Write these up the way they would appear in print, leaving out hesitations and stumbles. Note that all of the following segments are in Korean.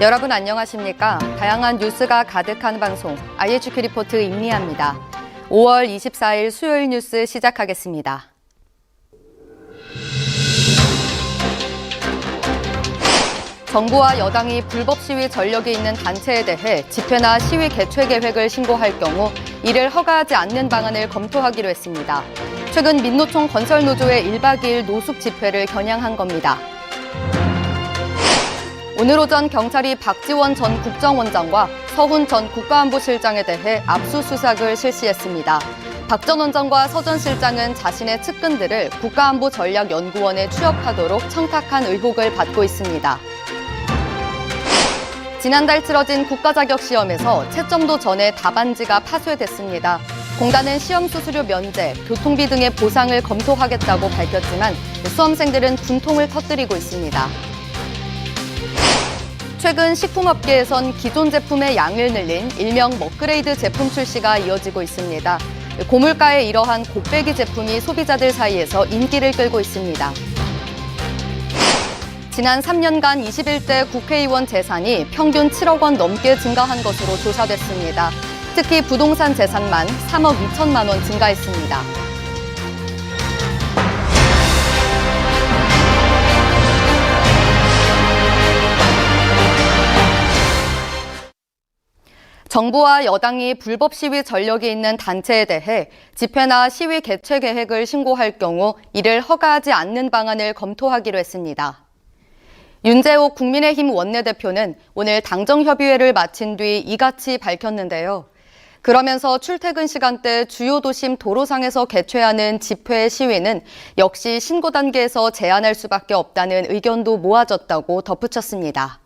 여러분 안녕하십니까? 다양한 뉴스가 가득한 방송 IHQ 리포트 임리아입니다. 5월 24일 수요일 뉴스 시작하겠습니다. 정부와 여당이 불법 시위 전력이 있는 단체에 대해 집회나 시위 개최 계획을 신고할 경우 이를 허가하지 않는 방안을 검토하기로 했습니다. 최근 민노총 건설노조의 1박 2일 노숙 집회를 겨냥한 겁니다. 오늘 오전 경찰이 박지원 전 국정원장과 서훈 전 국가안보실장에 대해 압수수색을 실시했습니다. 박 전 원장과 서 전 실장은 자신의 측근들을 국가안보전략연구원에 취업하도록 청탁한 의혹을 받고 있습니다. 지난달 치러진 국가자격시험에서 채점도 전에 답안지가 파쇄됐습니다. 공단은 시험 수수료 면제, 교통비 등의 보상을 검토하겠다고 밝혔지만 수험생들은 분통을 터뜨리고 있습니다. 최근 식품업계에선 기존 제품의 양을 늘린 일명 먹그레이드 제품 출시가 이어지고 있습니다. 고물가의 이러한 곱빼기 제품이 소비자들 사이에서 인기를 끌고 있습니다. 지난 3년간 21대 국회의원 재산이 평균 7억 원 넘게 증가한 것으로 조사됐습니다. 특히 부동산 재산만 3억 2천만 원 증가했습니다. 정부와 여당이 불법 시위 전력이 있는 단체에 대해 집회나 시위 개최 계획을 신고할 경우 이를 허가하지 않는 방안을 검토하기로 했습니다. 윤재옥 국민의힘 원내대표는 오늘 당정협의회를 마친 뒤 이같이 밝혔는데요. 그러면서 출퇴근 시간대 주요 도심 도로상에서 개최하는 집회 시위는 역시 신고 단계에서 제한할 수밖에 없다는 의견도 모아졌다고 덧붙였습니다.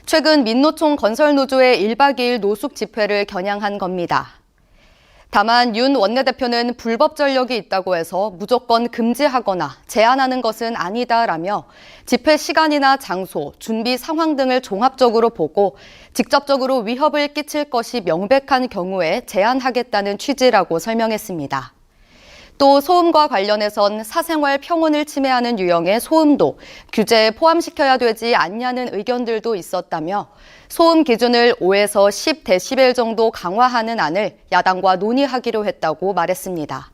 최근 민노총 건설노조의 1박 2일 노숙 집회를 겨냥한 겁니다. 다만 윤 원내대표는 불법 전력이 있다고 해서 무조건 금지하거나 제한하는 것은 아니다라며 집회 시간이나 장소, 준비 상황 등을 종합적으로 보고 직접적으로 위협을 끼칠 것이 명백한 경우에 제한하겠다는 취지라고 설명했습니다. 또 소음과 관련해선 사생활 평온을 침해하는 유형의 소음도 규제에 포함시켜야 되지 않냐는 의견들도 있었다며 소음 기준을 5에서 10데시벨 정도 강화하는 안을 야당과 논의하기로 했다고 말했습니다.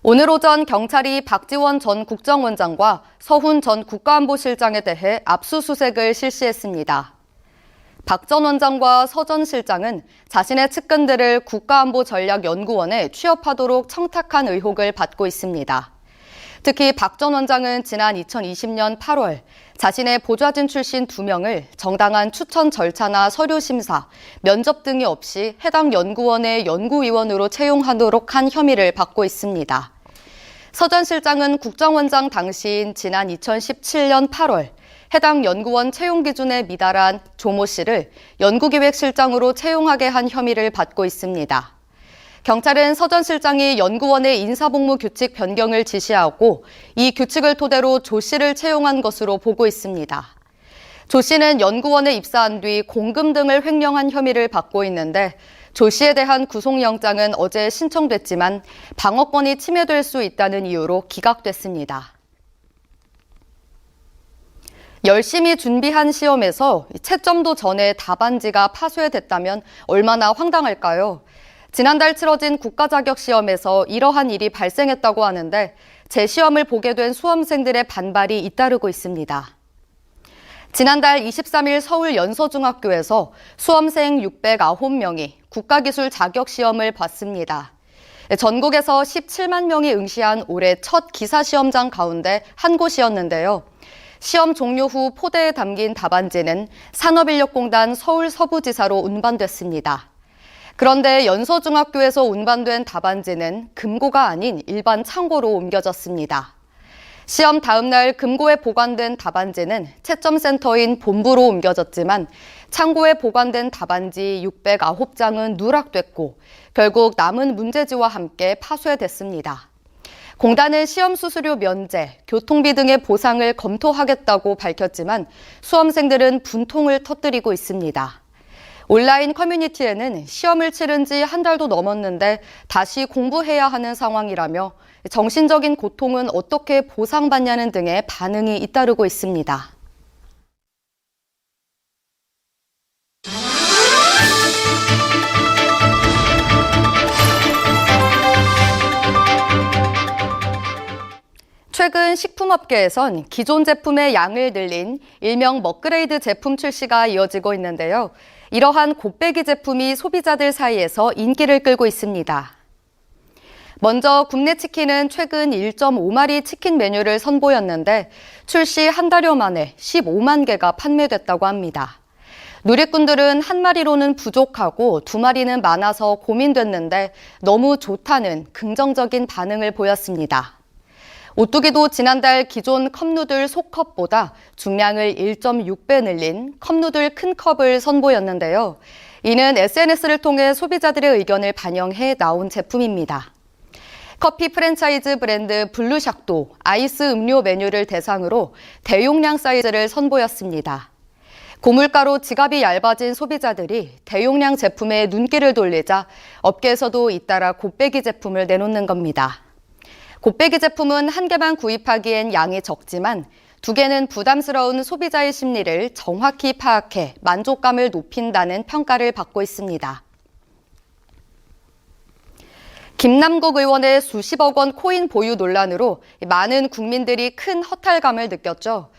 오늘 오전 경찰이 박지원 전 국정원장과 서훈 전 국가안보실장에 대해 압수수색을 실시했습니다. 박 전 원장과 서 전 실장은 자신의 측근들을 국가안보전략연구원에 취업하도록 청탁한 의혹을 받고 있습니다. 특히 박 전 원장은 지난 2020년 8월 자신의 보좌진 출신 2명을 정당한 추천 절차나 서류 심사, 면접 등이 없이 해당 연구원의 연구위원으로 채용하도록 한 혐의를 받고 있습니다. 서 전 실장은 국정원장 당시인 지난 2017년 8월 해당 연구원 채용 기준에 미달한 조모 씨를 연구기획실장으로 채용하게 한 혐의를 받고 있습니다. 경찰은 서 전 실장이 연구원의 인사복무 규칙 변경을 지시하고 이 규칙을 토대로 조 씨를 채용한 것으로 보고 있습니다. 조 씨는 연구원에 입사한 뒤 공금 등을 횡령한 혐의를 받고 있는데 조 씨에 대한 구속영장은 어제 신청됐지만 방어권이 침해될 수 있다는 이유로 기각됐습니다. 열심히 준비한 시험에서 채점도 전에 답안지가 파쇄됐다면 얼마나 황당할까요? 지난달 치러진 국가자격시험에서 이러한 일이 발생했다고 하는데 재시험을 보게 된 수험생들의 반발이 잇따르고 있습니다. 지난달 23일 서울 연서중학교에서 수험생 609명이 국가기술 자격시험을 봤습니다. 전국에서 17만 명이 응시한 올해 첫 기사시험장 가운데 한 곳이었는데요. 시험 종료 후 포대에 담긴 답안지는 산업인력공단 서울 서부지사로 운반됐습니다. 그런데 연서중학교에서 운반된 답안지는 금고가 아닌 일반 창고로 옮겨졌습니다. 시험 다음 날 금고에 보관된 답안지는 채점센터인 본부로 옮겨졌지만 창고에 보관된 답안지 609장은 누락됐고 결국 남은 문제지와 함께 파쇄됐습니다. 공단은 시험 수수료 면제, 교통비 등의 보상을 검토하겠다고 밝혔지만 수험생들은 분통을 터뜨리고 있습니다. 온라인 커뮤니티에는 시험을 치른 지 한 달도 넘었는데 다시 공부해야 하는 상황이라며 정신적인 고통은 어떻게 보상받냐는 등의 반응이 잇따르고 있습니다. 최근 식품업계에선 기존 제품의 양을 늘린 일명 먹그레이드 제품 출시가 이어지고 있는데요. 이러한 곱빼기 제품이 소비자들 사이에서 인기를 끌고 있습니다. 먼저 굽네 치킨은 최근 1.5마리 치킨 메뉴를 선보였는데 출시 한 달여 만에 15만 개가 판매됐다고 합니다. 누리꾼들은 한 마리로는 부족하고 두 마리는 많아서 고민됐는데 너무 좋다는 긍정적인 반응을 보였습니다. 오뚜기도 지난달 기존 컵누들 소컵보다 중량을 1.6배 늘린 컵누들 큰 컵을 선보였는데요. 이는 SNS를 통해 소비자들의 의견을 반영해 나온 제품입니다. 커피 프랜차이즈 브랜드 블루샥도 아이스 음료 메뉴를 대상으로 대용량 사이즈를 선보였습니다. 고물가로 지갑이 얇아진 소비자들이 대용량 제품에 눈길을 돌리자 업계에서도 잇따라 곱빼기 제품을 내놓는 겁니다. 곱빼기 제품은 한 개만 구입하기엔 양이 적지만 두 개는 부담스러운 소비자의 심리를 정확히 파악해 만족감을 높인다는 평가를 받고 있습니다. 김남국 의원의 수십억 원 코인 보유 논란으로 많은 국민들이 큰 허탈감을 느꼈죠.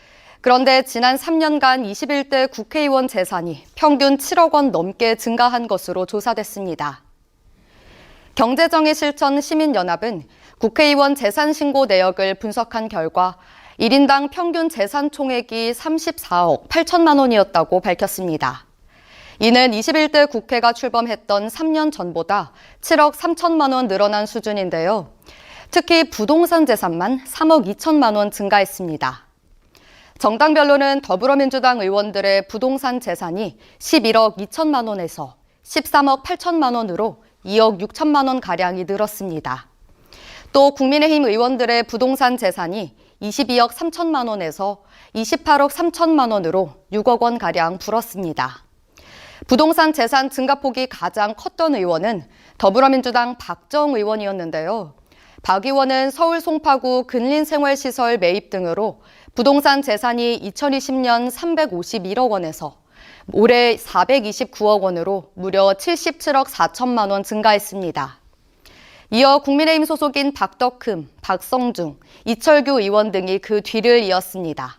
그런데 지난 3년간 21대 국회의원 재산이 평균 7억 원 넘게 증가한 것으로 조사됐습니다. 경제정의실천 시민연합은 국회의원 재산 신고 내역을 분석한 결과 1인당 평균 재산 총액이 34억 8천만 원이었다고 밝혔습니다. 이는 21대 국회가 출범했던 3년 전보다 7억 3천만 원 늘어난 수준인데요. 특히 부동산 재산만 3억 2천만 원 증가했습니다. 정당별로는 더불어민주당 의원들의 부동산 재산이 11억 2천만 원에서 13억 8천만 원으로 2억 6천만 원 가량이 늘었습니다. 또 국민의힘 의원들의 부동산 재산이 22억 3천만 원에서 28억 3천만 원으로 6억 원 가량 불었습니다. 부동산 재산 증가폭이 가장 컸던 의원은 더불어민주당 박정 의원이었는데요. 박 의원은 서울 송파구 근린생활시설 매입 등으로 부동산 재산이 2020년 351억 원에서 올해 429억 원으로 무려 77억 4천만 원 증가했습니다. 이어 국민의힘 소속인 박덕흠, 박성중, 이철규 의원 등이 그 뒤를 이었습니다.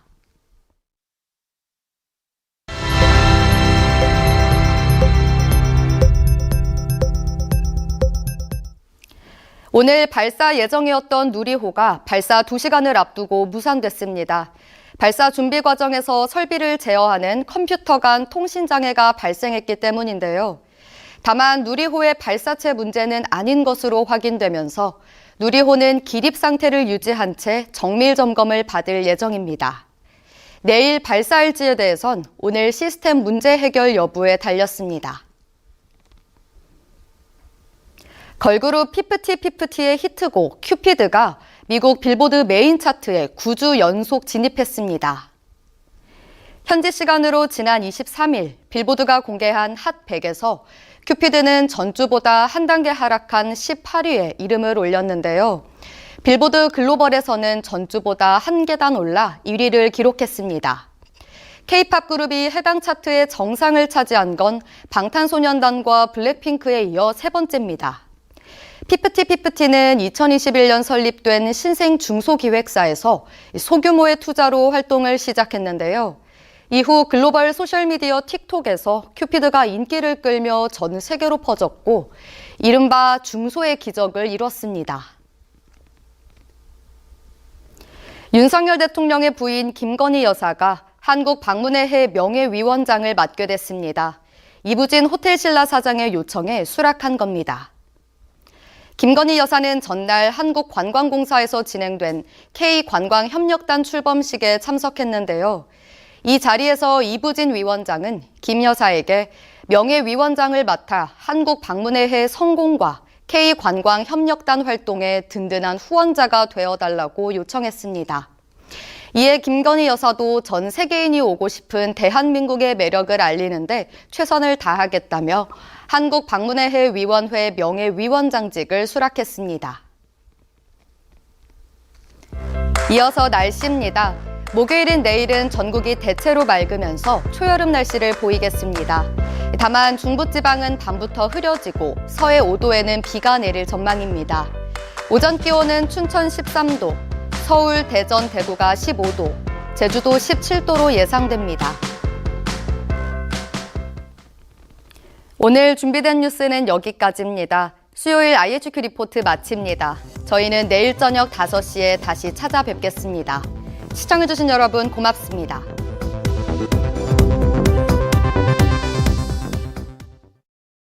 오늘 발사 예정이었던 누리호가 발사 2시간을 앞두고 무산됐습니다. 발사 준비 과정에서 설비를 제어하는 컴퓨터 간 통신 장애가 발생했기 때문인데요. 다만 누리호의 발사체 문제는 아닌 것으로 확인되면서 누리호는 기립 상태를 유지한 채 정밀 점검을 받을 예정입니다. 내일 발사일지에 대해선 오늘 시스템 문제 해결 여부에 달렸습니다. 걸그룹 피프티피프티의 히트곡 큐피드가 미국 빌보드 메인 차트에 9주 연속 진입했습니다. 현지 시간으로 지난 23일 빌보드가 공개한 핫 100에서 큐피드는 전주보다 한 단계 하락한 18위에 이름을 올렸는데요. 빌보드 글로벌에서는 전주보다 한 계단 올라 1위를 기록했습니다. K-팝 그룹이 해당 차트의 정상을 차지한 건 방탄소년단과 블랙핑크에 이어 세 번째입니다. 피프티피프티는 2021년 설립된 신생 중소기획사에서 소규모의 투자로 활동을 시작했는데요. 이후 글로벌 소셜미디어 틱톡에서 큐피드가 인기를 끌며 전 세계로 퍼졌고 이른바 중소의 기적을 이뤘습니다. 윤석열 대통령의 부인 김건희 여사가 한국 방문의 해 명예위원장을 맡게 됐습니다. 이부진 호텔신라 사장의 요청에 수락한 겁니다. 김건희 여사는 전날 한국관광공사에서 진행된 K관광협력단 출범식에 참석했는데요. 이 자리에서 이부진 위원장은 김 여사에게 명예위원장을 맡아 한국 방문의 해 성공과 K관광협력단 활동의 든든한 후원자가 되어달라고 요청했습니다. 이에 김건희 여사도 전 세계인이 오고 싶은 대한민국의 매력을 알리는데 최선을 다하겠다며 한국 방문의 위원회 명예위원장직을 수락했습니다. 이어서 날씨입니다. 목요일인 내일은 전국이 대체로 맑으면서 초여름 날씨를 보이겠습니다. 다만 중부지방은 밤부터 흐려지고 서해 5도에는 비가 내릴 전망입니다. 오전 기온은 춘천 13도, 서울, 대전, 대구가 15도, 제주도 17도로 예상됩니다. 오늘 준비된 뉴스는 여기까지입니다. 수요일 IHQ 리포트 마칩니다. 저희는 내일 저녁 5시에 다시 찾아뵙겠습니다. 시청해주신 여러분 고맙습니다.